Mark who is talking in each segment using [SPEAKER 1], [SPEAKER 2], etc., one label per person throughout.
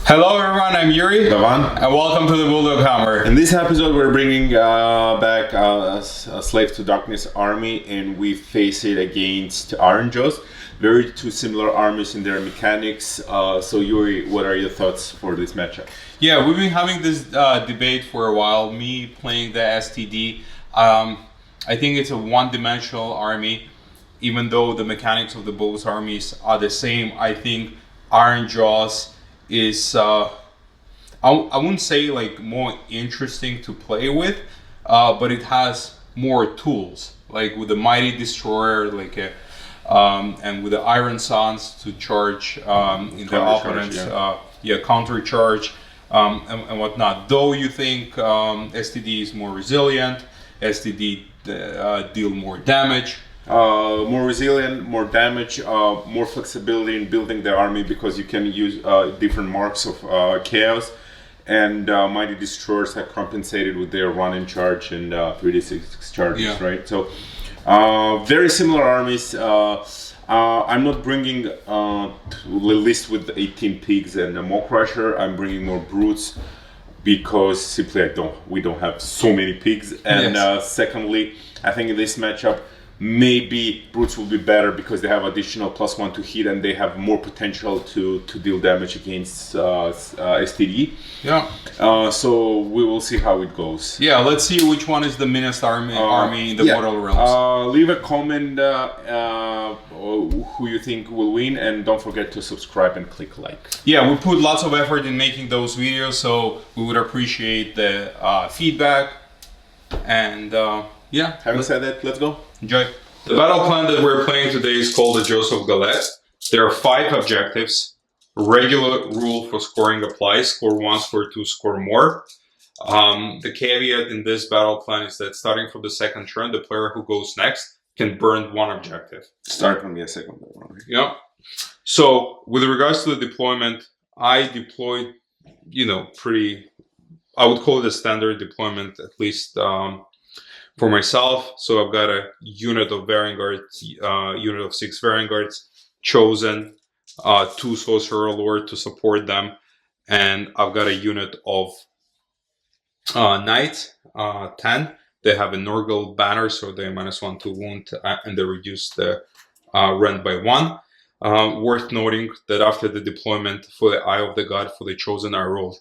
[SPEAKER 1] Hello everyone, I'm Yury,
[SPEAKER 2] Lavan.
[SPEAKER 1] and welcome to the BulldogHammer.
[SPEAKER 2] In this episode, we're bringing back a Slave to Darkness army, and we face it against Iron Jaws. Very two similar armies in their mechanics. So Yury, what are your thoughts for this matchup?
[SPEAKER 1] Yeah, we've been having this debate for a while. Me playing the STD. I think it's a one-dimensional army. Even though the mechanics of the both armies are the same, I think Iron Jaws is I wouldn't say like more interesting to play with, but it has more tools, like with the Mighty Destroyer, like and with the Iron Suns to charge in the opponent's counter charge and whatnot. Though you think STD is more resilient, STD deal more damage.
[SPEAKER 2] More resilient, more damage, more flexibility in building the army because you can use different marks of chaos, and Mighty Destroyers are compensated with their run and charge and 3d6 charges, right? So very similar armies. I'm not bringing a list with 18 pigs and a Maw Crusher. I'm bringing more brutes because simply we don't have so many pigs, and secondly, I think in this matchup, maybe brutes will be better because they have additional +1 to hit and they have more potential to deal damage against STD.
[SPEAKER 1] Yeah.
[SPEAKER 2] So we will see how it goes.
[SPEAKER 1] Yeah, let's see which one is the meanest army in the Mortal Realms.
[SPEAKER 2] Leave a comment who you think will win, and don't forget to subscribe and click like.
[SPEAKER 1] Yeah, we put lots of effort in making those videos, so we would appreciate the feedback. And yeah.
[SPEAKER 2] Having said that, let's go.
[SPEAKER 1] Enjoy. The battle plan that we're playing today is called the Jaws of Galette. There are 5 objectives. Regular rule for scoring applies. Score 1, score 2, score more. The caveat in this battle plan is that starting from the second turn, the player who goes next can burn 1 objective.
[SPEAKER 2] Start from the second one.
[SPEAKER 1] Yeah. So with regards to the deployment, I deployed, I would call it a standard deployment, at least for myself. So I've got a unit of Varying Guards, unit of 6 Varying Guards, chosen 2 Sorcerer Lord to support them, and I've got a unit of Knights, 10. They have a Norgal banner, so they -1 to wound, and they reduce the rend by 1. Worth noting that after the deployment for the Eye of the God for the chosen, I rolled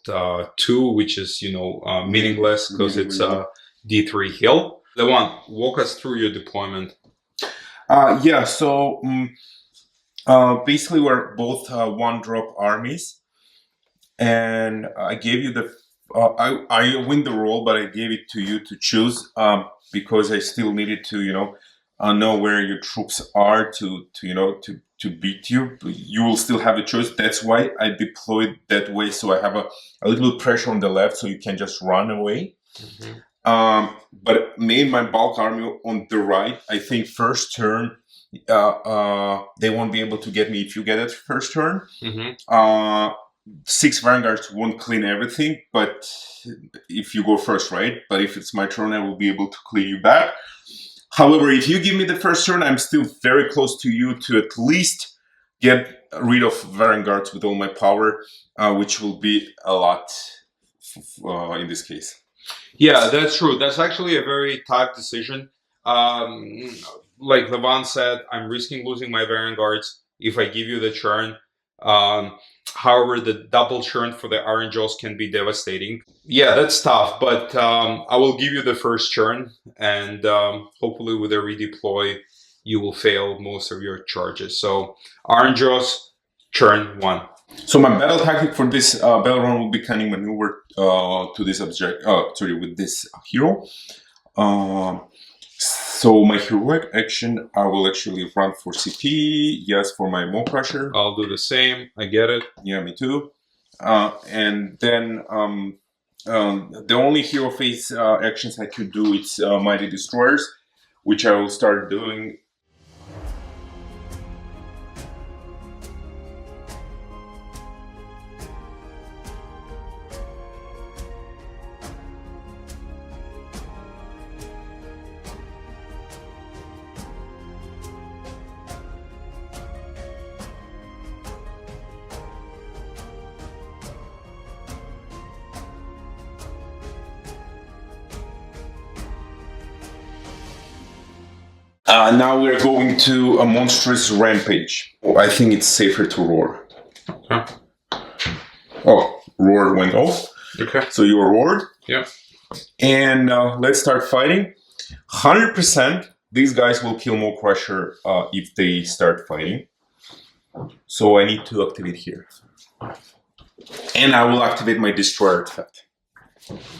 [SPEAKER 1] 2, which is meaningless because it's D3 heal. Levan, walk us through your deployment.
[SPEAKER 2] So basically we're both 1-drop armies, and I gave you the I win the roll, but I gave it to you to choose because I still needed to know where your troops are to beat you. You will still have a choice. That's why I deployed that way, so I have a little pressure on the left, so you can just run away. Mm-hmm. But me and my bulk army on the right, I think first turn, they won't be able to get me if you get it first turn. Mm-hmm. 6 Vanguards won't clean everything, but if you go first, right? But if it's my turn, I will be able to clean you back. However, if you give me the first turn, I'm still very close to you to at least get rid of Vanguards with all my power, which will be a lot in this case.
[SPEAKER 1] Yeah, that's true. That's actually a very tough decision. Like Levan said, I'm risking losing my Varying Guards if I give you the churn. However, the double churn for the Iron Jaws can be devastating. Yeah, that's tough, but I will give you the first churn, and hopefully with a redeploy, you will fail most of your charges. So Iron Jaws, churn 1.
[SPEAKER 2] So my battle tactic for this battle run will be cunning maneuver to this with this hero. So my heroic action, I will actually run for CP. Yes, for my Maw Crusher.
[SPEAKER 1] I'll do the same. I get it.
[SPEAKER 2] Yeah, me too. And then the only hero phase actions I could do is Mighty Destroyers, which I will start doing. Now we're going to a monstrous rampage. I think it's safer to roar.
[SPEAKER 1] Okay.
[SPEAKER 2] Oh, roar went off.
[SPEAKER 1] Okay.
[SPEAKER 2] So you roared.
[SPEAKER 1] Yeah.
[SPEAKER 2] And let's start fighting. 100%, these guys will kill Maw Crusher if they start fighting. So I need to activate here. And I will activate my Destroyer artifact.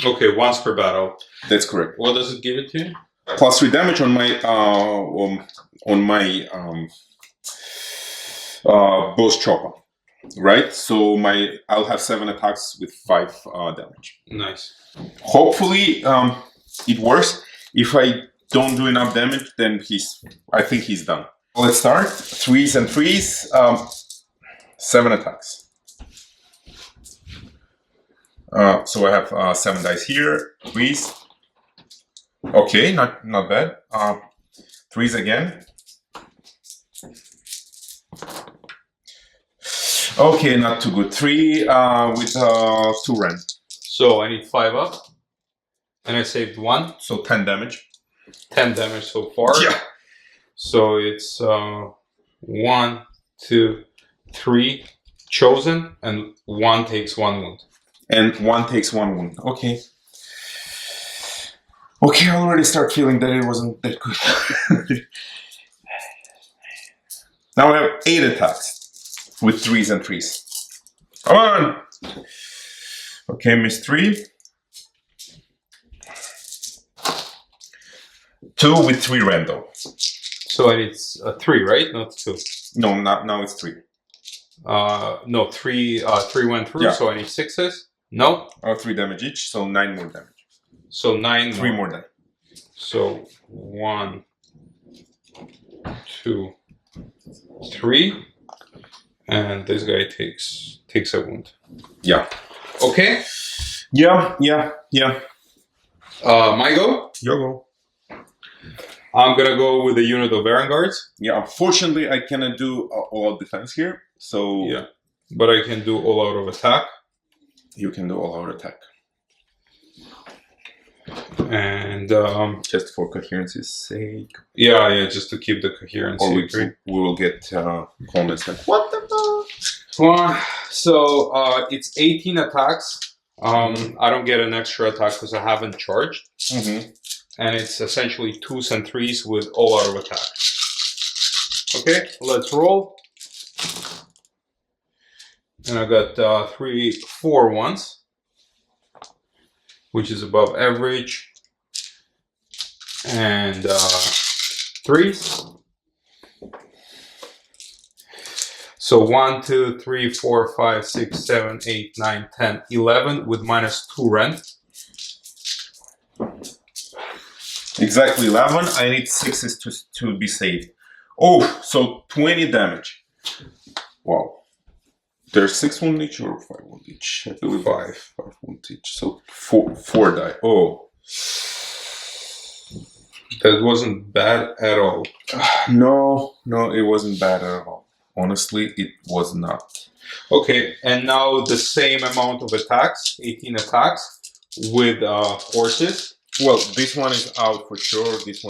[SPEAKER 1] Okay, once per battle.
[SPEAKER 2] That's correct.
[SPEAKER 1] What does it give it to you?
[SPEAKER 2] +3 damage on my boss chopper, right? So I'll have 7 attacks with 5 damage.
[SPEAKER 1] Nice.
[SPEAKER 2] Hopefully it works. If I don't do enough damage, then I think he's done. Let's start. 3s and 3s. 7 attacks. So I have 7 dice here. 3s. Okay, not bad. 3s again. Okay, not too good. 3 with 2 rend.
[SPEAKER 1] So I need 5 up. And I saved 1.
[SPEAKER 2] So 10 damage.
[SPEAKER 1] 10 damage so far.
[SPEAKER 2] Yeah.
[SPEAKER 1] So it's 1, 2, 3 chosen, and 1 takes 1 wound.
[SPEAKER 2] And 1 takes 1 wound. Okay. Okay, I already start feeling that it wasn't that good. Now I have 8 attacks with 3s and 3s. Come on! Okay, miss 3. 2 with 3 random.
[SPEAKER 1] So I need 3, right? Not 2.
[SPEAKER 2] No, now it's 3.
[SPEAKER 1] No, 3 went through,
[SPEAKER 2] Yeah.
[SPEAKER 1] so I need 6s. No.
[SPEAKER 2] 3 damage each, so 9 more damage.
[SPEAKER 1] So 9
[SPEAKER 2] 3 more damage.
[SPEAKER 1] So 1, 2, 3, and this guy takes a wound.
[SPEAKER 2] Yeah.
[SPEAKER 1] Okay.
[SPEAKER 2] Yeah.
[SPEAKER 1] My go.
[SPEAKER 2] Your go.
[SPEAKER 1] I'm gonna go with the unit of Baron Guards.
[SPEAKER 2] Yeah. Unfortunately, I cannot do all defense here, so
[SPEAKER 1] Yeah, but I can do all out of attack.
[SPEAKER 2] You can do all out attack.
[SPEAKER 1] And
[SPEAKER 2] Just for coherence's sake.
[SPEAKER 1] yeah, just to keep the coherence.
[SPEAKER 2] Or we will get comments like, what the fuck?
[SPEAKER 1] Well, so it's 18 attacks. I don't get an extra attack because I haven't charged.
[SPEAKER 2] Mm-hmm.
[SPEAKER 1] And it's essentially 2s and 3s with all out of attack. Okay, let's roll. And I got 3, 4 ones, which is above average, and 3s. So 1, 2, 3, 4, 5, 6, 7, 8, 9, 10, 11 with -2 rend.
[SPEAKER 2] Exactly 11. I need 6s to be saved. Oh, so 20 damage. Wow. There's 6 wound each or 5 wound each? I believe 5 wound each. So 4 die. Oh.
[SPEAKER 1] That wasn't bad at all.
[SPEAKER 2] No, it wasn't bad at all. Honestly, it was not.
[SPEAKER 1] Okay, and now the same amount of attacks, 18 attacks, with horses.
[SPEAKER 2] Well, this one is out for sure. This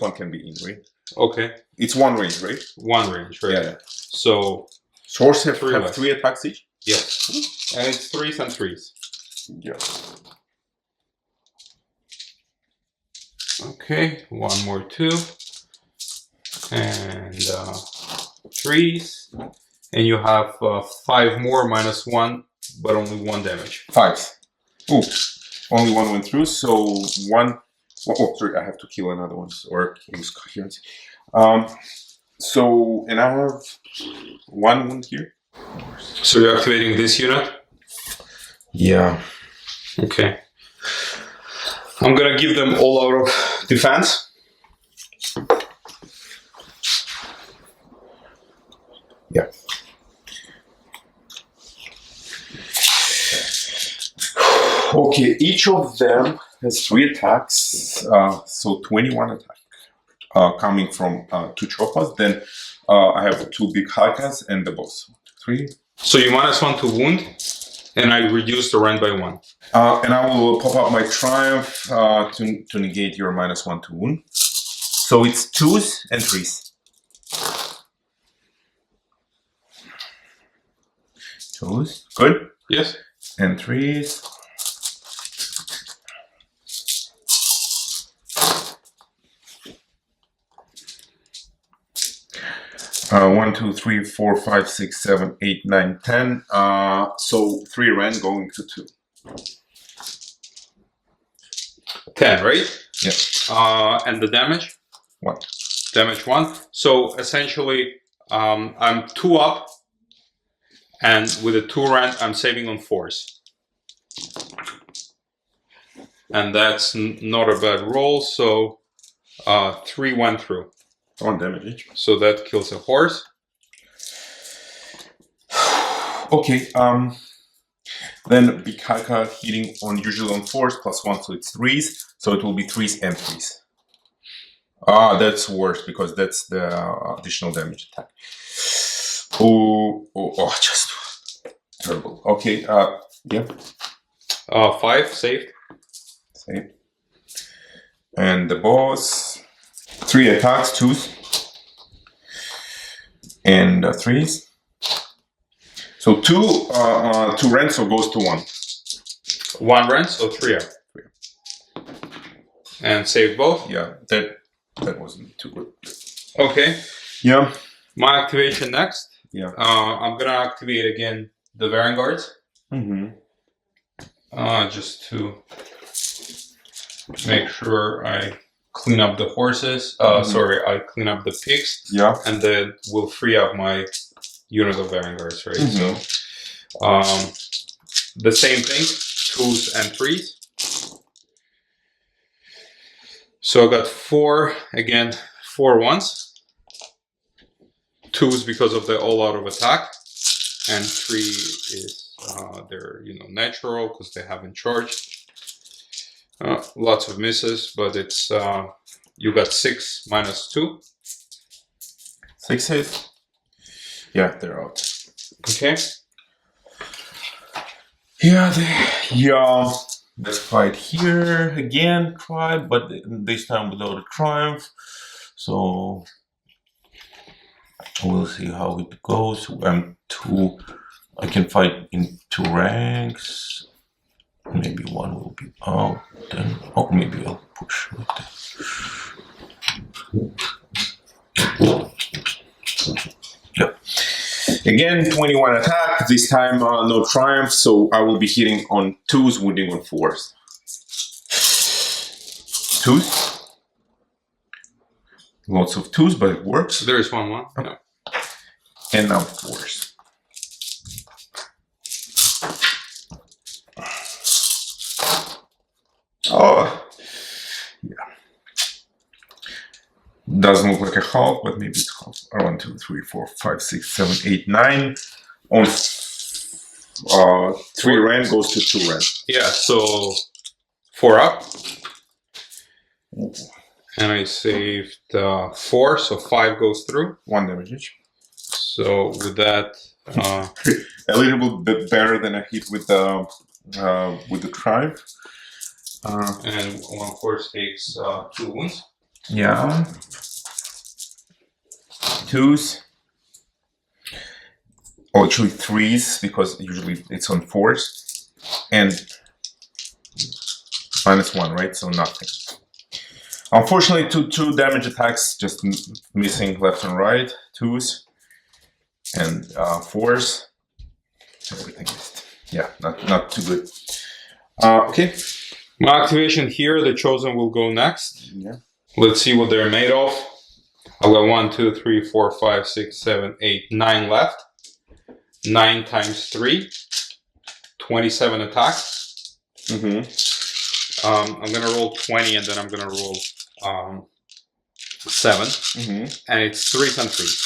[SPEAKER 2] one can be in, right?
[SPEAKER 1] Okay.
[SPEAKER 2] It's 1 range, right?
[SPEAKER 1] 1 range, right?
[SPEAKER 2] Yeah.
[SPEAKER 1] So
[SPEAKER 2] Horses have
[SPEAKER 1] 3 less.
[SPEAKER 2] 3 attacks each?
[SPEAKER 1] Yes. And it's 3s and 3s.
[SPEAKER 2] Yeah.
[SPEAKER 1] Okay, 1 more 2. And 3s. And you have 5 more -1, but only 1 damage.
[SPEAKER 2] 5s. Ooh. Only 1 went through, so 1... Oh, sorry, I have to kill another one, or use coherence. So, and I have 1 wound here.
[SPEAKER 1] So you're activating this unit?
[SPEAKER 2] Yeah.
[SPEAKER 1] Okay. I'm gonna give them all out of defense.
[SPEAKER 2] Yeah. Okay, each of them has 3 attacks, so 21 attack coming from 2 choppers. Then I have 2 big hakas and the boss. 3.
[SPEAKER 1] So you -1 to wound, and I reduce the rend by 1.
[SPEAKER 2] And I will pop up my triumph to negate your -1 to wound. So it's 2s and 3s. 2s, good.
[SPEAKER 1] Yes.
[SPEAKER 2] And 3s. One, two, three, four, 5, 6, 7, 8, 9, 10. So 3 rand going to 2.
[SPEAKER 1] 10, right?
[SPEAKER 2] Yeah.
[SPEAKER 1] And the damage?
[SPEAKER 2] 1.
[SPEAKER 1] Damage 1. So essentially, I'm 2 up, and with a 2 rand, I'm saving on force. And that's not a bad roll, so 3 went through.
[SPEAKER 2] 1 damage each.
[SPEAKER 1] So that kills a horse.
[SPEAKER 2] Okay, then Bikaka hitting usually on force +1, so it's 3s. So it will be 3s and 3s. That's worse because that's the additional damage attack. Oh, just terrible. Okay, yeah.
[SPEAKER 1] 5 saved.
[SPEAKER 2] Save. And the boss, 3 attacks, 2s and 3s. So 2 rent, so goes to 1.
[SPEAKER 1] 1 rent, so 3 up. And save both.
[SPEAKER 2] Yeah, that wasn't too good.
[SPEAKER 1] Okay.
[SPEAKER 2] Yeah.
[SPEAKER 1] My activation next.
[SPEAKER 2] Yeah.
[SPEAKER 1] I'm gonna activate again the Vanguards.
[SPEAKER 2] Mm-hmm.
[SPEAKER 1] Just to make sure I clean up the horses. Sorry, I clean up the pigs.
[SPEAKER 2] Yeah.
[SPEAKER 1] And then we'll free up my unit of Vanguards, right?
[SPEAKER 2] Mm-hmm.
[SPEAKER 1] So, the same thing, 2s and 3s. So I got 4, again, 4 1s. 2s because of the all out of attack. And 3 is, they're, natural because they haven't charged. Lots of misses, but it's, you got 6 minus 2.
[SPEAKER 2] 6 hits. Yeah, they're out.
[SPEAKER 1] Okay.
[SPEAKER 2] Yeah, let's fight here again, tribe, but this time without a triumph. So we'll see how it goes. I can fight in 2 ranks. Maybe 1 will be out. Then, maybe I'll push with that. Yeah. Again, 21 attack. This time, no triumph, so I will be hitting on 2s, wounding on 4s. 2s. Lots of 2s, but it works.
[SPEAKER 1] There is 1 1. No.
[SPEAKER 2] And now 4s. Oh, yeah. Doesn't look like a half, but maybe it's half. 1, 2, 3, 4, 5, 6, 7, 8, 9. On 3 rand goes to 2 rand.
[SPEAKER 1] Yeah, so 4 up. And I saved 4, so 5 goes through.
[SPEAKER 2] 1 damage each.
[SPEAKER 1] So with that,
[SPEAKER 2] a little bit better than a hit with the tribe.
[SPEAKER 1] and 1 horse takes 2 wounds.
[SPEAKER 2] Yeah. 2s. Oh, actually 3s because usually it's on 4s. And -1, right? So nothing. Unfortunately, two damage attacks, just missing left and right. 2s and 4s. Everything missed. Yeah, not too good. Okay.
[SPEAKER 1] My activation here, the Chosen will go next.
[SPEAKER 2] Yeah.
[SPEAKER 1] Let's see what they're made of. I've got 1, 2, 3, 4, 5, 6, 7, 8, 9 left. 9 times 3. 27 attacks.
[SPEAKER 2] Mm-hmm.
[SPEAKER 1] I'm gonna roll 20 and then I'm gonna roll 7.
[SPEAKER 2] Mm-hmm.
[SPEAKER 1] And it's 3s and 3s.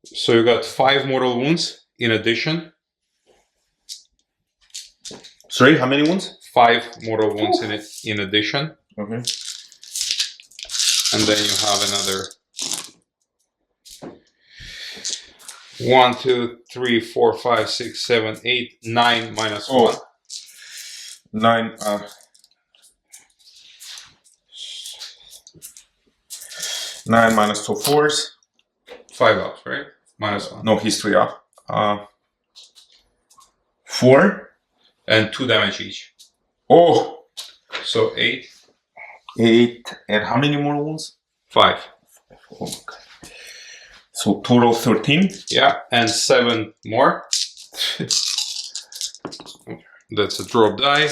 [SPEAKER 1] So you got 5 mortal wounds in addition.
[SPEAKER 2] Sorry, how many wounds?
[SPEAKER 1] 5 mortal wounds in addition.
[SPEAKER 2] Okay.
[SPEAKER 1] And then you have another 1, 2, 3, 4, 5, 6, 7, 8, 9 minus 1.
[SPEAKER 2] 9. 9 minus 2 force.
[SPEAKER 1] 5 ups, right? -1.
[SPEAKER 2] No history up. 4.
[SPEAKER 1] And 2 damage each.
[SPEAKER 2] Oh!
[SPEAKER 1] So 8.
[SPEAKER 2] 8. And how many more wounds?
[SPEAKER 1] 5.
[SPEAKER 2] Okay. So total 13.
[SPEAKER 1] Yeah, and 7 more. That's a drop die.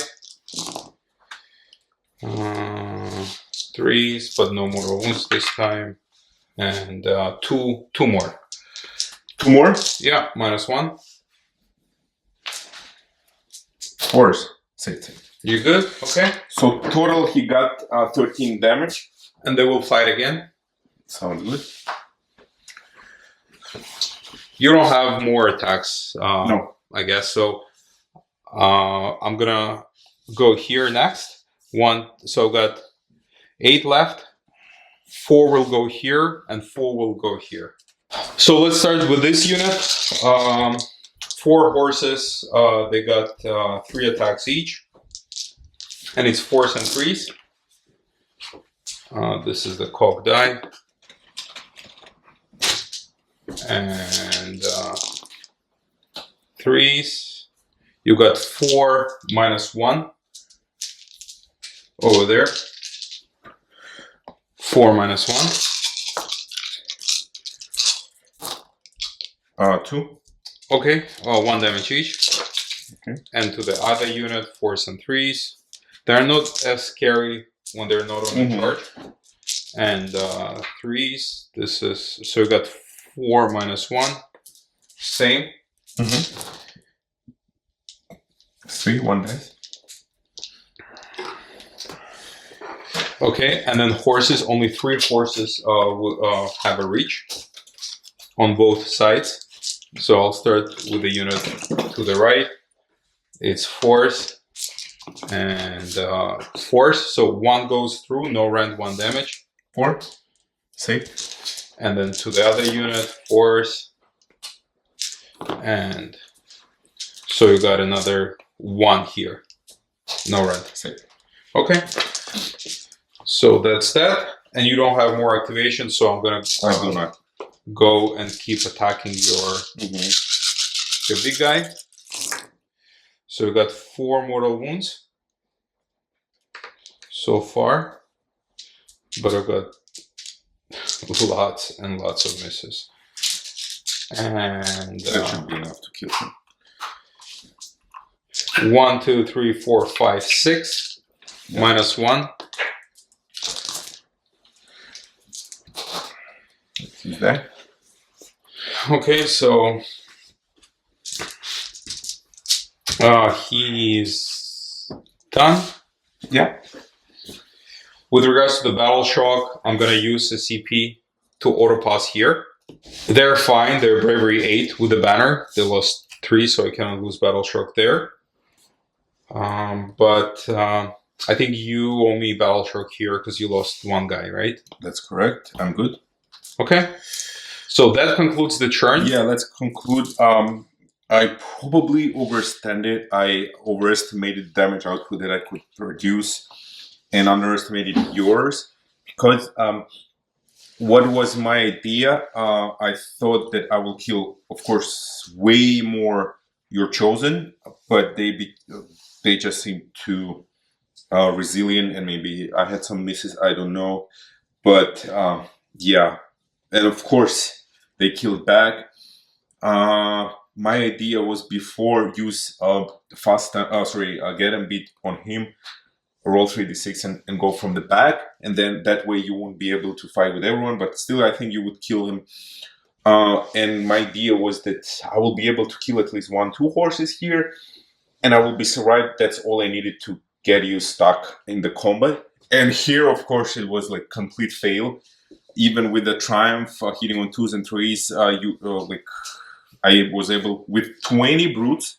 [SPEAKER 1] 3s, but no more wounds this time. And 2 more.
[SPEAKER 2] 2 more?
[SPEAKER 1] Yeah, -1.
[SPEAKER 2] Force. Safety.
[SPEAKER 1] You good? Okay.
[SPEAKER 2] So total he got 13 damage.
[SPEAKER 1] And they will fight again.
[SPEAKER 2] Sounds good.
[SPEAKER 1] You don't have more attacks,
[SPEAKER 2] No.
[SPEAKER 1] I guess. So I'm gonna go here next. 1. So I've got 8 left. 4 will go here, and 4 will go here. So let's start with this unit. 4 horses. They got 3 attacks each, and it's 4s and 3s. This is the cock die, and 3s. You got 4 -1 over there. 4 -1.
[SPEAKER 2] 2.
[SPEAKER 1] Okay, 1 damage each.
[SPEAKER 2] Okay.
[SPEAKER 1] And to the other unit, 4s and 3s. They're not as scary when they're not on the chart. And 3s, this is, so you got 4 -1. Same.
[SPEAKER 2] 3, 1 dice.
[SPEAKER 1] Okay, and then horses, only 3 horses will have a reach on both sides. So I'll start with the unit to the right. It's force and force. So 1 goes through, no rend, 1 damage.
[SPEAKER 2] 4. Safe.
[SPEAKER 1] And then to the other unit, force. And so you got another 1 here. No rend.
[SPEAKER 2] Safe.
[SPEAKER 1] Okay. So that's that. And you don't have more activation, so I'm gonna
[SPEAKER 2] I do not.
[SPEAKER 1] go and keep attacking your big guy. So we got 4 mortal wounds so far, but I got lots and lots of misses. And
[SPEAKER 2] That should be enough to kill him.
[SPEAKER 1] 1, 2, 3, 4, 5, 6 -1.
[SPEAKER 2] He's there.
[SPEAKER 1] Okay, so he's done.
[SPEAKER 2] Yeah.
[SPEAKER 1] With regards to the battle shock, I'm gonna use the CP to auto pass here. They're fine. They're bravery 8 with the banner. They lost 3, so I cannot lose battle shock there. But I think you owe me battle shock here because you lost 1 guy, right?
[SPEAKER 2] That's correct. I'm good.
[SPEAKER 1] Okay. So that concludes the turn.
[SPEAKER 2] Yeah, let's conclude. I probably overextended. I overestimated damage output that I could produce and underestimated yours because what was my idea? I thought that I will kill, of course, way more your chosen, but they just seem too resilient, and maybe I had some misses. I don't know, but yeah, and of course they killed back. My idea was before use get and beat on him, roll 3d6 and go from the back, and then that way you won't be able to fight with everyone, but still I think you would kill him. And my idea was that I will be able to kill at least 1-2 horses here, and I will be survived. That's all I needed to get you stuck in the combat. And here, of course, it was like complete fail. Even with the triumph, hitting on 2s and 3s, I was able, with 20 brutes,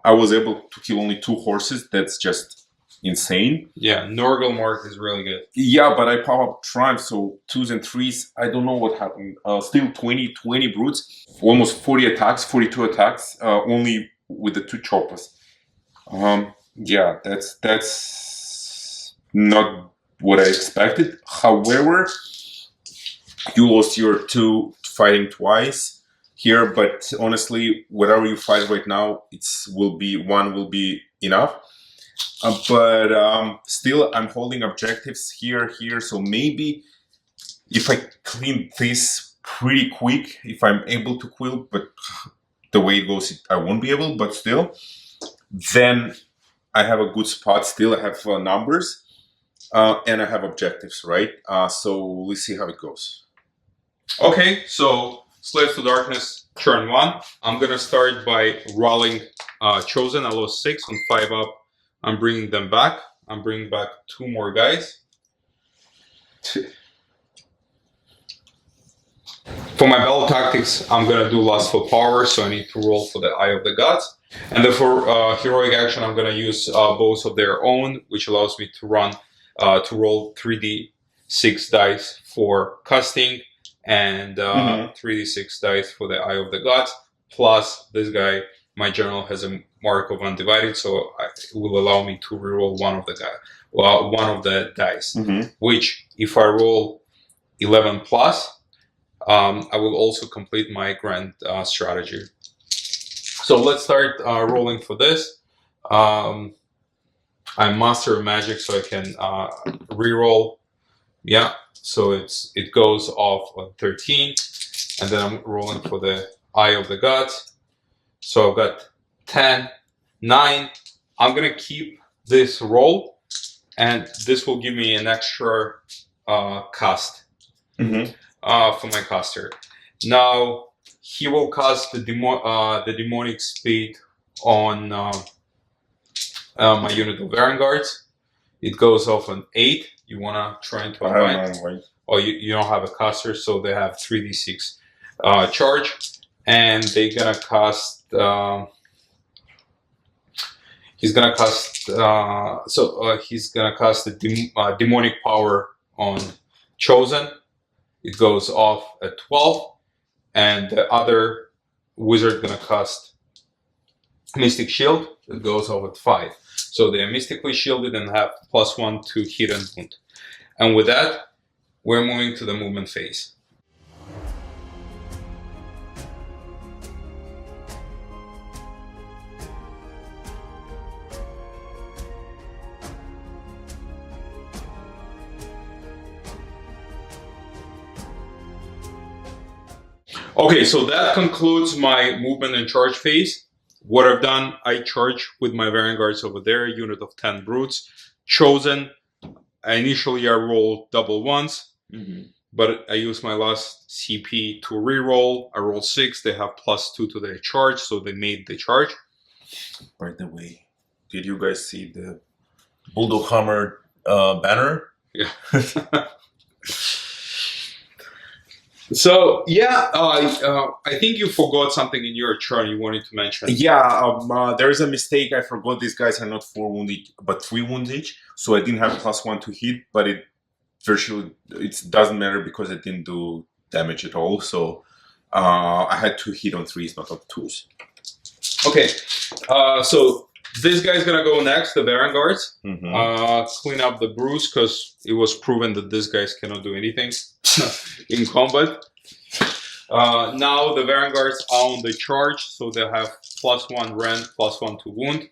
[SPEAKER 2] I was able to kill only 2 horses. That's just insane.
[SPEAKER 1] Yeah, Norgal Mark is really good.
[SPEAKER 2] Yeah, but I pop up triumph, so 2s and 3s, I don't know what happened. Still 20 brutes, almost 40 attacks, 42 attacks, only with the 2 choppers. Yeah, that's not what I expected. However, You lost your 2 fighting twice here, but honestly, whatever you fight right now, one will be enough. But still, I'm holding objectives here, so maybe if I clean this pretty quick, if I'm able to quill, but the way it goes, I won't be able, but still, then I have a good spot still. I have numbers, and I have objectives, right? So let's see how it goes.
[SPEAKER 1] Okay, so Slaves to Darkness, turn 1. I'm gonna start by rolling Chosen. I lost 6 on 5 up. I'm bringing them back. I'm bringing back 2 more guys. For my battle tactics, I'm gonna do Lustful Power, so I need to roll for the Eye of the Gods. And then for heroic action, I'm gonna use bows of their own, which allows me to roll 3d6 dice for casting and 3d6 dice for the Eye of the Gods. Plus, this guy, my general, has a mark of Undivided, so it will allow me to reroll one of the dice. Which, if I roll 11 plus, I will also complete my grand strategy. So let's start rolling for this. I'm Master of Magic, so I can reroll. Yeah, so it goes off on 13, and then I'm rolling for the Eye of the Gods. So I've got 10, 9. I'm gonna keep this roll, and this will give me an extra cast. For my caster. Now he will cast the demonic speed on my unit of Vanguards. It goes off on 8. You wanna try and unbind? Oh, you don't have a caster, so they have 3d6 charge, and they're gonna cast. He's gonna cast. He's gonna cast the demonic power on Chosen. It goes off at 12, and the other wizard gonna cast Mystic Shield. It goes off at 5. So they are mystically shielded and have +1 to hit and wound. And with that, we're moving to the movement phase. Okay, so that concludes my movement and charge phase. What I've done, I charge with my Vanguards over there, unit of 10 brutes. Chosen, initially I rolled double ones, but I used my last CP to reroll. I rolled 6, they have +2 to their charge, so they made the charge.
[SPEAKER 2] By the way, did you guys see the BulldogHammer banner?
[SPEAKER 1] Yeah. So yeah, I think you forgot something in your turn you wanted to mention.
[SPEAKER 2] Yeah, there is a mistake. I forgot these guys are not 4 wounds each, but 3 wounds each. So I didn't have +1 to hit, but it doesn't matter because I didn't do damage at all. So I had to hit on 3s, not on 2s.
[SPEAKER 1] Okay, so this guy's gonna go next, the Vanguards. Clean up the bruise because it was proven that these guys cannot do anything in combat. Now the Vanguards are on the charge, so they have +1 rend, +1 to wound.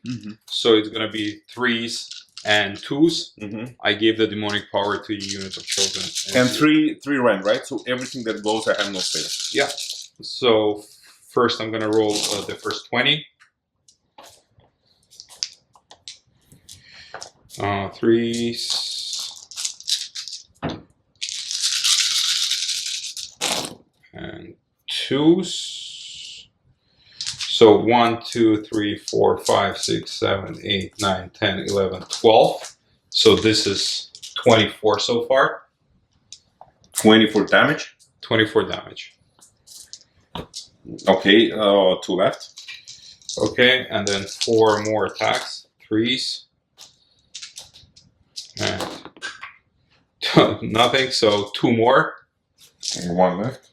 [SPEAKER 1] So it's gonna be 3s and 2s. I gave the demonic power to the unit of Chosen.
[SPEAKER 2] And 3 rend, right? So everything that goes, I have no fail.
[SPEAKER 1] Yeah. So first I'm gonna roll the first 20. 3s. And 2s. So 1, 2, 3, 4, 5, 6, 7, 8, 9, 10, 11, 12. So this is 24 so far.
[SPEAKER 2] 24 damage?
[SPEAKER 1] 24 damage.
[SPEAKER 2] Okay, 2 left.
[SPEAKER 1] Okay, and then 4 more attacks. 3s. And nothing, so 2 more.
[SPEAKER 2] And 1 left.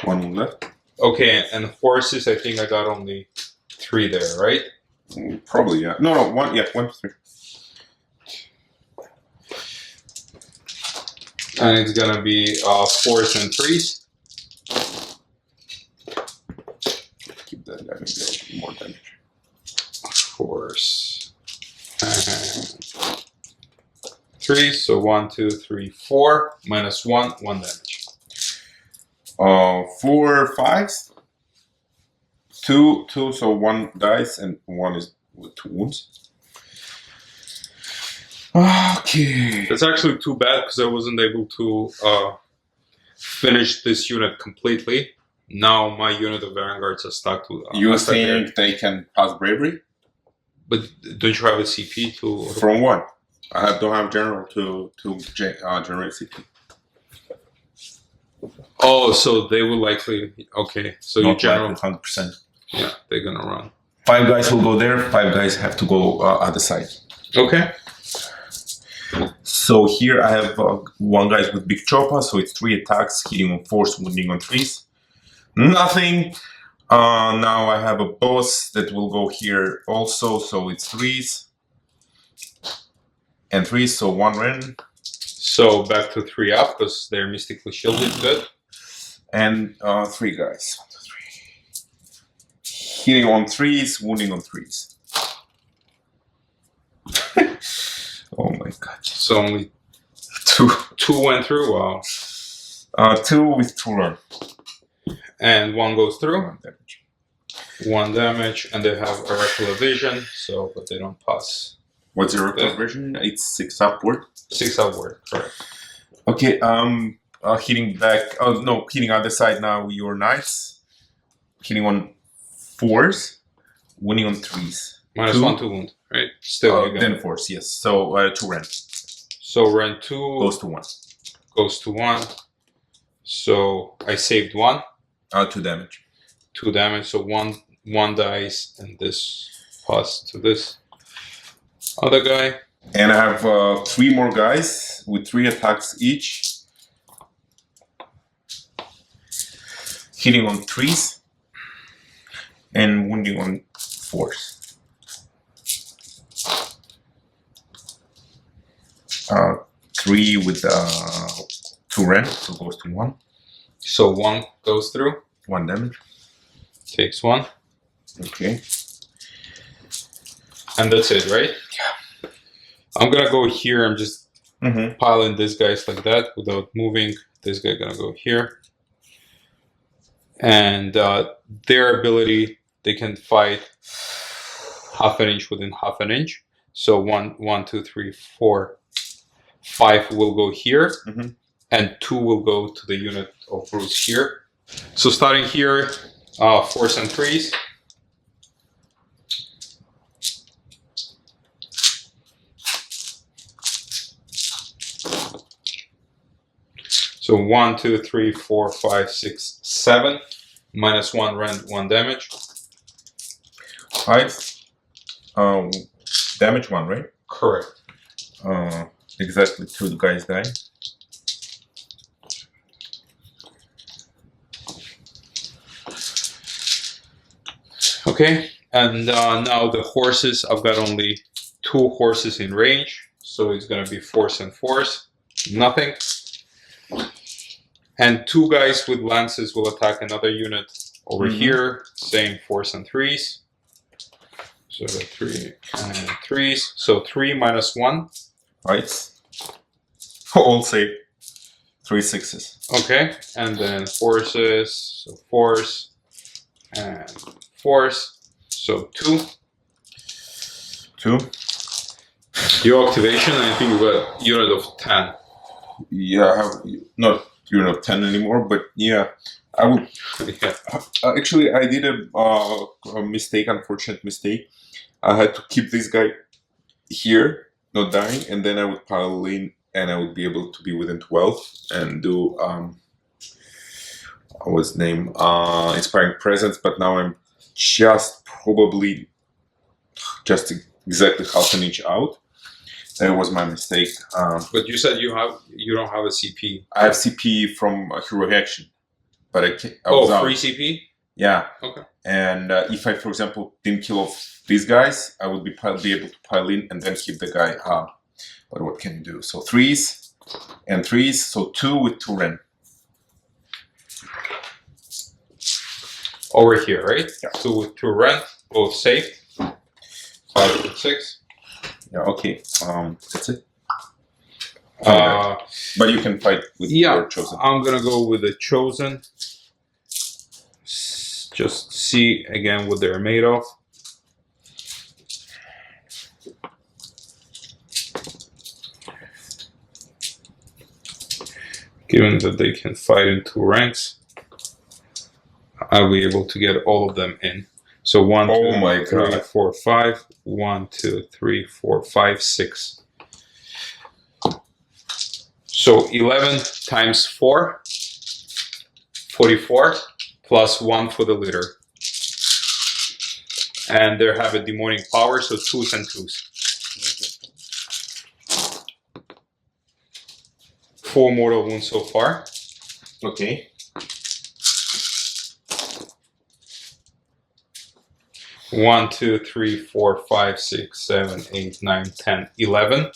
[SPEAKER 2] 1 left.
[SPEAKER 1] Okay, and horses, I think I got only 3 there, right?
[SPEAKER 2] Probably, yeah. No, 1, yeah, 1 to 3.
[SPEAKER 1] And it's gonna be 4s and 3s.
[SPEAKER 2] Keep that guy, maybe a little more damage.
[SPEAKER 1] 4s and 3s. So 1, 2, 3, 4. -1, 1 damage.
[SPEAKER 2] 4 5s. 2, so 1 dice and 1 is with 2 wounds. Okay.
[SPEAKER 1] That's actually too bad because I wasn't able to finish this unit completely. Now my unit of vanguards are stuck to.
[SPEAKER 2] You think they can pass bravery?
[SPEAKER 1] But don't you have a CP to?
[SPEAKER 2] From what? I don't have general to generate CP.
[SPEAKER 1] Oh, so they will likely. Okay, so you general
[SPEAKER 2] 100%.
[SPEAKER 1] Yeah, they're gonna run.
[SPEAKER 2] 5 guys will go there. 5 guys have to go other side.
[SPEAKER 1] Okay.
[SPEAKER 2] So here I have 1 guy with big chopper, so it's 3 attacks, hitting on 4s, wounding on 3s. Nothing. Now I have a boss that will go here also, so it's 3s and 3s, so 1 ren.
[SPEAKER 1] So back to 3 up because they're mystically shielded. Good.
[SPEAKER 2] And 3 guys. 1, 2, 3. Hitting on 3s, wounding on 3s. Oh my god.
[SPEAKER 1] So only
[SPEAKER 2] 2
[SPEAKER 1] went through. Wow.
[SPEAKER 2] 2 with 2 run.
[SPEAKER 1] And 1 goes through.
[SPEAKER 2] 1 damage.
[SPEAKER 1] 1 damage, and they have oracular vision, so but they don't pass.
[SPEAKER 2] What's your oracular vision? It's 6 upward.
[SPEAKER 1] 6 upward, correct.
[SPEAKER 2] Okay, hitting back. Oh no, hitting other side now. Your knights. Hitting on 4s, winning on 3s.
[SPEAKER 1] -1 to wound, right? Still, you
[SPEAKER 2] then 4s, yes. So 2 ren.
[SPEAKER 1] So ren 2
[SPEAKER 2] goes to 1.
[SPEAKER 1] Goes to 1. So I saved 1.
[SPEAKER 2] 2 damage.
[SPEAKER 1] 2 damage. So 1 dice, and this pass to this other guy.
[SPEAKER 2] And I have 3 more guys with 3 attacks each. Hitting on 3s and wounding on 4s. 3 with 2 ren, so goes to 1.
[SPEAKER 1] So 1 goes through.
[SPEAKER 2] 1 damage.
[SPEAKER 1] Takes 1.
[SPEAKER 2] Okay.
[SPEAKER 1] And that's it, right?
[SPEAKER 2] Yeah.
[SPEAKER 1] I'm gonna go here. I'm just piling these guys like that without moving. This guy gonna go here. And their ability, they can fight half an inch within half an inch. So 1, 2, 3, 4, 5 will go here, and 2 will go to the unit of Bruce here. So starting here, 4s and 3s. So 1, 2, 3, 4, 5, 6, 7. -1 rend, 1 damage.
[SPEAKER 2] 5. Damage 1, right?
[SPEAKER 1] Correct.
[SPEAKER 2] Exactly 2 guys die.
[SPEAKER 1] Okay, and now the horses, I've got only 2 horses in range, so it's gonna be 4s and 4s, nothing. And 2 guys with lances will attack another unit over here, same 4s and 3s. So the 3 and 3s, so 3 -1.
[SPEAKER 2] Right. All save. 3 6s.
[SPEAKER 1] Okay, and then forces, so 4s and 4s, so 2.
[SPEAKER 2] 2.
[SPEAKER 1] Your activation, I think you got unit of 10.
[SPEAKER 2] Yeah, I have not unit of 10 anymore, but yeah, I would.
[SPEAKER 1] Yeah.
[SPEAKER 2] Actually, I did a mistake, unfortunate mistake. I had to keep this guy here, not dying, and then I would pile in, and I would be able to be within 12 and do what's the name? Inspiring Presence. But now I'm just probably just exactly half an inch out. That was my mistake.
[SPEAKER 1] But you said you don't have a CP.
[SPEAKER 2] I have CP from Heroic Action, but I can't.
[SPEAKER 1] Free CP?
[SPEAKER 2] Yeah.
[SPEAKER 1] Okay.
[SPEAKER 2] And if I, for example, didn't kill off these guys, I would be able to pile in and then hit the guy. But what can you do? So 3s. and 3s, so 2 with 2 Ren.
[SPEAKER 1] Over here, right?
[SPEAKER 2] Yeah.
[SPEAKER 1] 2 with 2 rent, both safe. 5 with 6.
[SPEAKER 2] Yeah, okay. That's it. But you can fight with your chosen.
[SPEAKER 1] I'm gonna go with the chosen. Just see again what they're made of. Given that they can fight in 2 ranks, I'll be able to get all of them in. So 1, 2, 3, 4, 5. 1, 2, 3, 4, 5, 6. So 11 times 4, 44, plus 1 for the leader. And they have a demonic power, so 2s and 2s. 4 mortal wounds so far.
[SPEAKER 2] Okay.
[SPEAKER 1] One, 2, 3, 4, 5, 6, 7, 8, 9, 10, 11.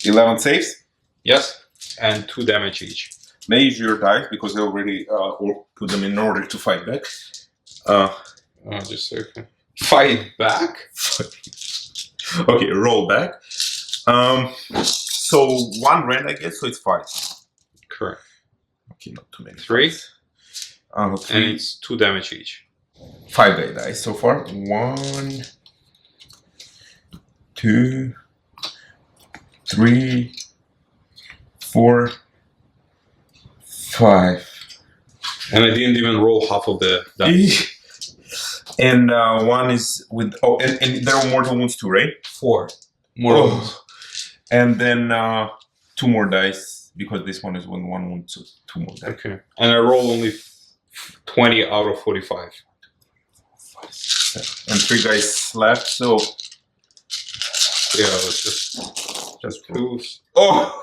[SPEAKER 2] 11 saves?
[SPEAKER 1] Yes. And 2 damage each.
[SPEAKER 2] May use your dice because they already put them in order to fight back.
[SPEAKER 1] Just a second. Fight back?
[SPEAKER 2] Okay, roll back. So 1 Rend, I guess, so it's 5.
[SPEAKER 1] Correct.
[SPEAKER 2] Okay, not too many.
[SPEAKER 1] 3.
[SPEAKER 2] 3.
[SPEAKER 1] And it's 2 damage each.
[SPEAKER 2] 5 dice so far. 1, 2, 3, 4, 5.
[SPEAKER 1] And I didn't even roll half of the dice.
[SPEAKER 2] And 1 is with... Oh, and there are mortal wounds too, right?
[SPEAKER 1] 4 mortal wounds.
[SPEAKER 2] And then 2 more dice, because this one is 1 wound, so 2 more dice.
[SPEAKER 1] Okay. And I roll only 20 out of 45.
[SPEAKER 2] And 3 dice left, so...
[SPEAKER 1] Yeah, let's just prove.
[SPEAKER 2] Oh!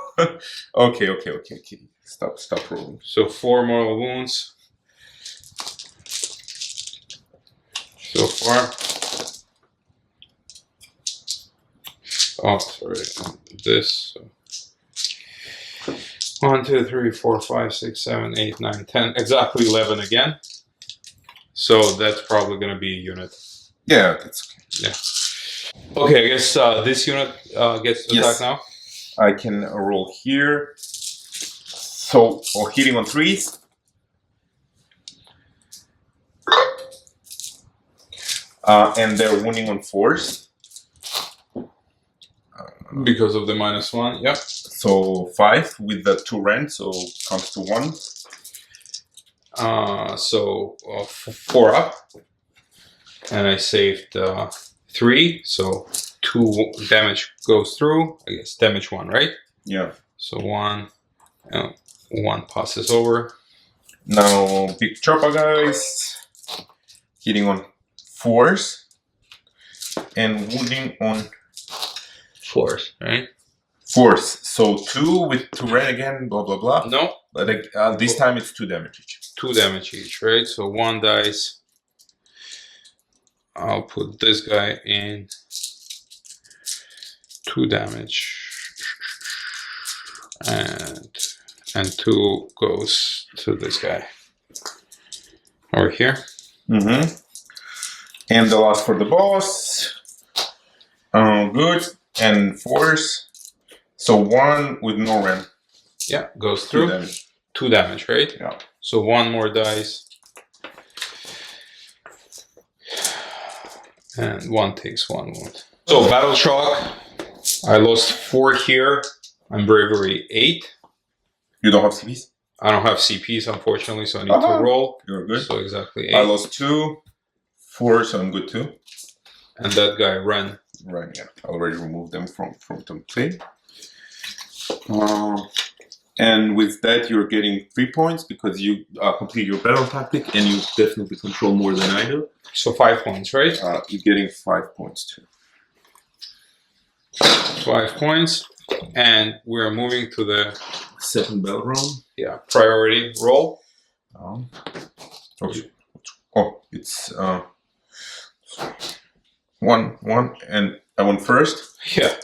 [SPEAKER 2] Okay. Stop rolling.
[SPEAKER 1] So 4 mortal wounds. So far. Oh, sorry. This. 1, 2, 3, 4, 5, 6, 7, 8, 9, 10. Exactly 11 again. So that's probably going to be a unit.
[SPEAKER 2] Yeah, that's okay.
[SPEAKER 1] Yeah. Okay, I guess this unit gets to attack now.
[SPEAKER 2] I can roll here. So, hitting on 3s. And they're wounding on 4s.
[SPEAKER 1] Because of the -1, yeah.
[SPEAKER 2] So 5 with the 2 rend, so comes to 1.
[SPEAKER 1] So 4 up. And I saved 3, so 2 damage goes through. I guess damage 1, right?
[SPEAKER 2] Yeah.
[SPEAKER 1] So 1 passes over.
[SPEAKER 2] Now big chopper guys, hitting on 4s and wounding on
[SPEAKER 1] 4s, right?
[SPEAKER 2] 4s. So 2 with 2 red again, blah blah blah.
[SPEAKER 1] No.
[SPEAKER 2] But this time it's 2 damage each.
[SPEAKER 1] 2 damage each, right? So 1 dice. I'll put this guy in. 2 damage. And 2 goes to this guy. Over here.
[SPEAKER 2] Mm-hmm. And the last for the boss. Good. And 4s. So 1 with no rend.
[SPEAKER 1] Yeah, goes through.
[SPEAKER 2] 2 damage.
[SPEAKER 1] 2 damage, right?
[SPEAKER 2] Yeah.
[SPEAKER 1] So 1 more dice. And 1 takes 1 wound. So battle shock. I lost 4 here. I'm bravery 8.
[SPEAKER 2] You don't have CPs?
[SPEAKER 1] I don't have CPs, unfortunately, so I need to roll.
[SPEAKER 2] You're good.
[SPEAKER 1] So exactly 8.
[SPEAKER 2] I lost 2. 4, so I'm good too.
[SPEAKER 1] And that guy ran.
[SPEAKER 2] Right, yeah. I already removed them from the play. And with that, you're getting 3 points because you complete your battle tactic, and you definitely control more than I do.
[SPEAKER 1] So 5 points, right?
[SPEAKER 2] You're getting 5 points too.
[SPEAKER 1] 5 points. And we're moving to the
[SPEAKER 2] second battle round.
[SPEAKER 1] Yeah, priority roll.
[SPEAKER 2] It's 1, and I went first.
[SPEAKER 1] Yeah.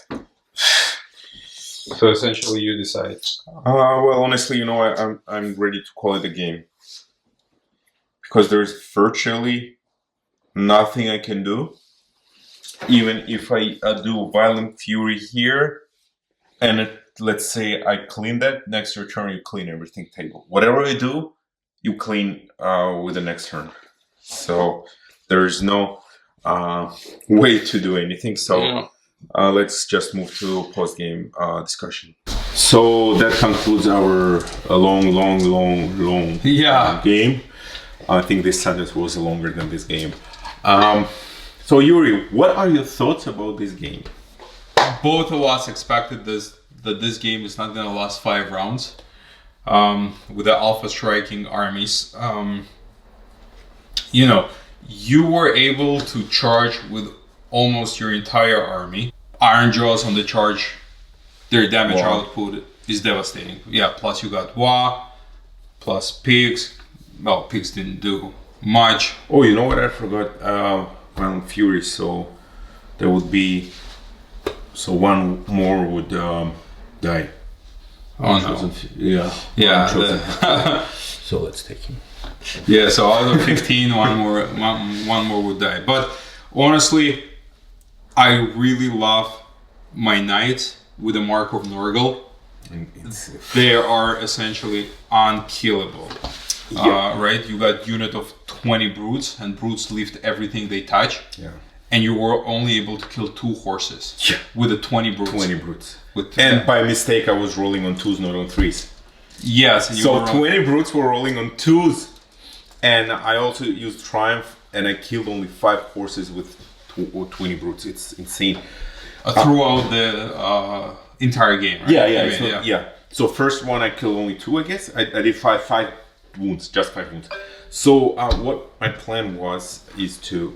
[SPEAKER 1] So essentially, you decide.
[SPEAKER 2] Well, honestly, I'm ready to call it a game because there's virtually nothing I can do. Even if I do Violent Fury here, and let's say I clean that, next your turn you clean everything table. Whatever I do, you clean with the next turn. So there's no way to do anything. So let's just move to post-game discussion. So that concludes our long game. I think this sentence was longer than this game. So Yury, what are your thoughts about this game?
[SPEAKER 1] Both of us expected that this game is not going to last 5 rounds. With the alpha striking armies, you were able to charge with almost your entire army. Iron Jaws on the charge, their damage output is devastating. Yeah, plus you got Wa, plus pigs. Well, pigs didn't do much.
[SPEAKER 2] Oh, you know what? I forgot. Violent Fury. So there would be. So one more would die.
[SPEAKER 1] Oh no! Yeah.
[SPEAKER 2] So let's take him.
[SPEAKER 1] Yeah. So out of 15, one more would die. But honestly, I really love my knights with the Mark of Norgal. They are essentially unkillable.
[SPEAKER 2] Yeah.
[SPEAKER 1] Right? You got unit of 20 brutes, and brutes lift everything they touch.
[SPEAKER 2] Yeah.
[SPEAKER 1] And you were only able to kill 2 horses with the 20 brutes.
[SPEAKER 2] 20 brutes.
[SPEAKER 1] And
[SPEAKER 2] by mistake, I was rolling on 2s, not on 3s.
[SPEAKER 1] Yes. And
[SPEAKER 2] so 20 brutes were rolling on 2s. And I also used Triumph, and I killed only 5 horses with 20 brutes. It's insane.
[SPEAKER 1] Throughout the entire game, right?
[SPEAKER 2] Yeah. So first one, I killed only 2, I guess. I did 5 wounds, just 5 wounds. So what my plan is to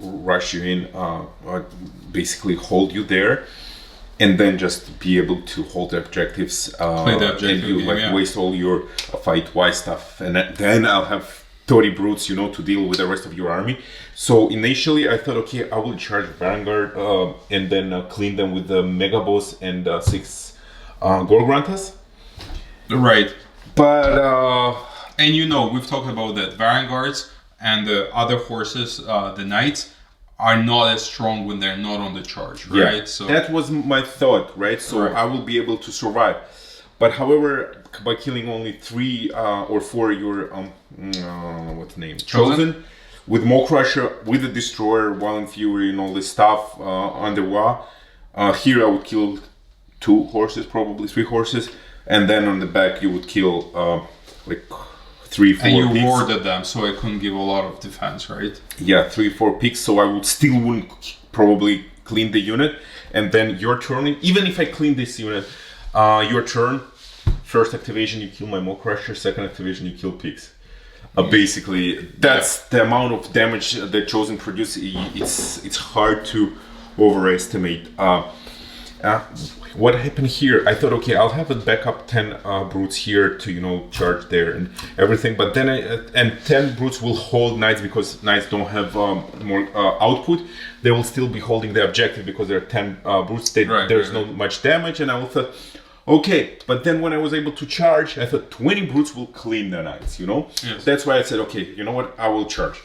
[SPEAKER 2] rush you in, basically hold you there, and then just be able to hold the objectives.
[SPEAKER 1] Play the objective
[SPEAKER 2] and you
[SPEAKER 1] game,
[SPEAKER 2] waste all your fight wise stuff, and then I'll have 30 brutes, to deal with the rest of your army. So initially I thought, okay, I will charge Vanguard and then clean them with the Mega Boss and 6 Gorgrantas.
[SPEAKER 1] Right.
[SPEAKER 2] But
[SPEAKER 1] and we've talked about that. Vanguards and the other horses, the knights, are not as strong when they're not on the charge, right?
[SPEAKER 2] Yeah,
[SPEAKER 1] so
[SPEAKER 2] that was my thought, right? So I will be able to survive. But however, by killing only 3 or 4 your what's the name? Chosen with Maw Crusher, with the Destroyer, Violent Fury, and all this stuff under Wa. Here I would kill 2 horses, probably 3 horses, and then on the back you would kill like 3, 4
[SPEAKER 1] and you
[SPEAKER 2] pigs.
[SPEAKER 1] warded them, so I couldn't give a lot of defense, right?
[SPEAKER 2] Yeah, 3, 4 pigs, so I wouldn't probably clean the unit. And then your turn, even if I clean this unit, your turn, first activation you kill my Maw Crusher, second activation you kill pigs. Basically, that's the amount of damage the Chosen produce. It's hard to overestimate. What happened here? I thought, okay, I'll have a backup 10 brutes here to charge there and everything. But then and 10 brutes will hold knights because knights don't have more output. They will still be holding the objective because there are 10 brutes. There's not much damage, and I thought, okay. But then when I was able to charge, I thought 20 brutes will clean the knights.
[SPEAKER 1] Yes.
[SPEAKER 2] That's why I said, okay, you know what? I will charge.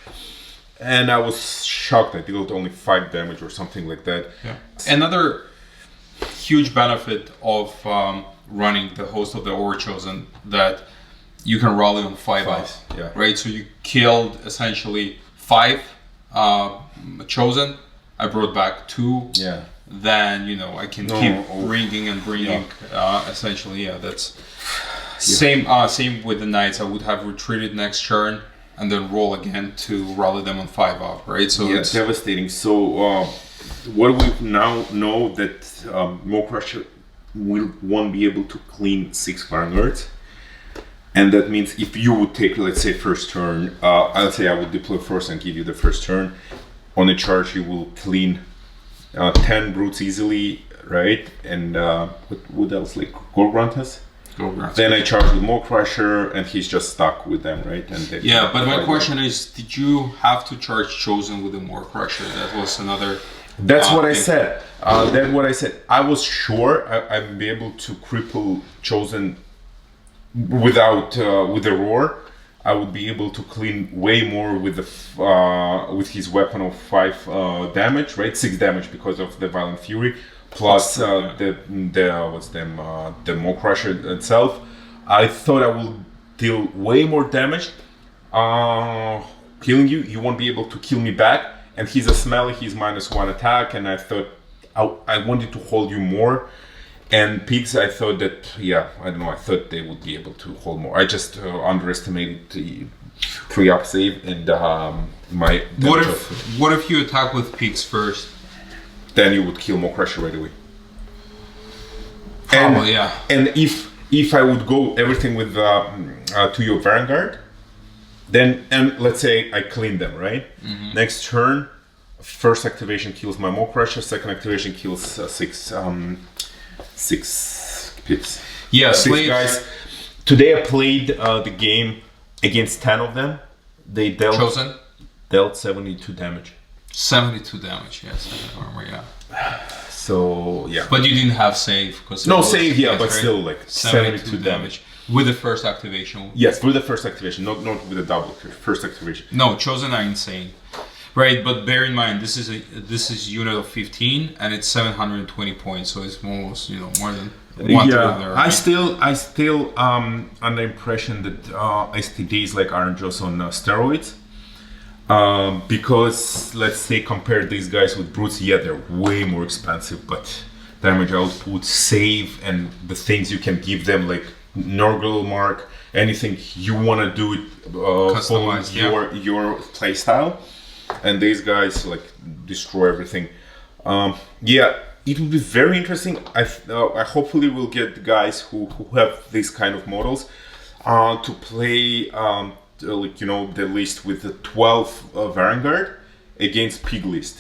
[SPEAKER 2] And I was shocked. I dealt only 5 damage or something like that.
[SPEAKER 1] Yeah. Another huge benefit of running the host of the Overchosen that you can rally on 5 up, right? So you killed essentially 5 Chosen. I brought back 2.
[SPEAKER 2] Yeah.
[SPEAKER 1] Then I can keep bringing and bringing. Essentially, that's same with the knights. I would have retreated next turn and then roll again to rally them on 5 up, right? So
[SPEAKER 2] it's devastating. So what we now know that Maw Crusher won't be able to clean 6 Vanguards, and that means if you would take, let's say, first turn, I'll say I would deploy first and give you the first turn. On the charge, you will clean 10 brutes easily, right? And what else? Like Gorgrantas? Then I charge with Maw Crusher, and he's just stuck with them, right? And
[SPEAKER 1] but my question is, did you have to charge Chosen with a Maw Crusher? That was another
[SPEAKER 2] That's what I said. That's what I said. I was sure I'd be able to cripple Chosen without with the roar. I would be able to clean way more with the with his weapon of 5 damage, right? 6 damage because of the Violent Fury, plus the Maw Crusher itself. I thought I would deal way more damage, killing you. You won't be able to kill me back. And he's a smelly. He's -1 attack, and I thought I wanted to hold you more. And pigs, I thought that, yeah, I don't know, I thought they would be able to hold more. I just underestimated the 3-up save and my...
[SPEAKER 1] What if you attack with pigs first?
[SPEAKER 2] Then you would kill Maw Crusher right away.
[SPEAKER 1] Probably, yeah.
[SPEAKER 2] And if I would go everything with to your Vanguard, then, and let's say I clean them, right? Next turn, first activation kills my Maw Crusher, second activation kills 6 pigs.
[SPEAKER 1] Yeah,
[SPEAKER 2] 6 guys. Today I played the game against 10 of them. They dealt 72 damage.
[SPEAKER 1] 72 damage, yes. Armor, yeah.
[SPEAKER 2] So yeah.
[SPEAKER 1] But you didn't have save, because
[SPEAKER 2] no save, yeah, but right? Still like 72 damage
[SPEAKER 1] with the first activation.
[SPEAKER 2] Yes, with the first activation, not with the double first activation.
[SPEAKER 1] No, Chosen are insane. Right, but bear in mind this is unit of 15 and it's 720 points, so it's almost more than one third of their army. I still under impression that STDs like aren't just on steroids, because let's say compare these guys with brutes. Yeah, they're way more expensive, but damage output, save, and the things you can give them like Nurgle Mark, anything you want to do it following your play style. And these guys like destroy everything. Yeah, it will be very interesting. I hopefully will get the guys who have these kind of models to play the list with the 12 Vanguard against pig list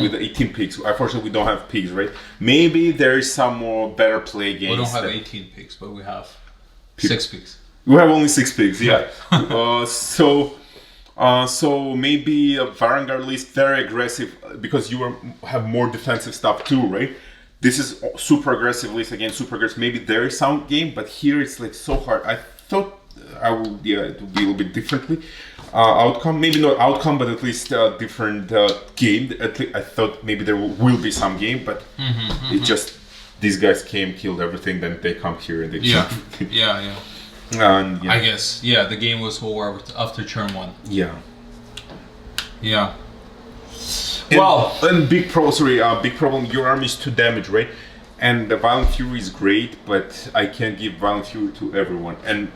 [SPEAKER 1] with the 18 pigs. Unfortunately, we don't have pigs, right? Maybe there is some more better play against. We don't have 18 pigs, but we have 6 pigs.
[SPEAKER 2] We have only 6 pigs, yeah. So maybe a Vanguard list very aggressive because you have more defensive stuff too, right? This is super aggressive list against super aggressive. Maybe there is some game, but here it's like so hard. I thought it would be a little bit differently outcome. Maybe not outcome, but at least a different game. I thought maybe there will be some game, but it just these guys came, killed everything, then they come here and they kill everything.
[SPEAKER 1] Yeah.
[SPEAKER 2] And,
[SPEAKER 1] I guess, yeah, the game was over after turn 1.
[SPEAKER 2] Yeah. And big problem, your army is 2 damage, right? And the Violent Fury is great, but I can't give Violent Fury to everyone. And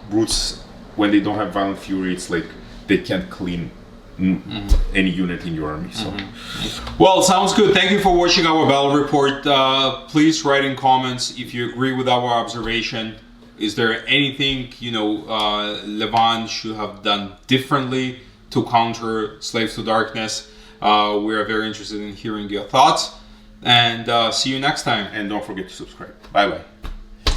[SPEAKER 2] brutes, when they don't have Violent Fury, it's like they can't clean any unit in your army. So,
[SPEAKER 1] well, sounds good. Thank you for watching our battle report. Please write in comments if you agree with our observation. Is there anything Levon should have done differently to counter Slaves to Darkness? We are very interested in hearing your thoughts, and see you next time.
[SPEAKER 2] And don't forget to subscribe. Bye bye.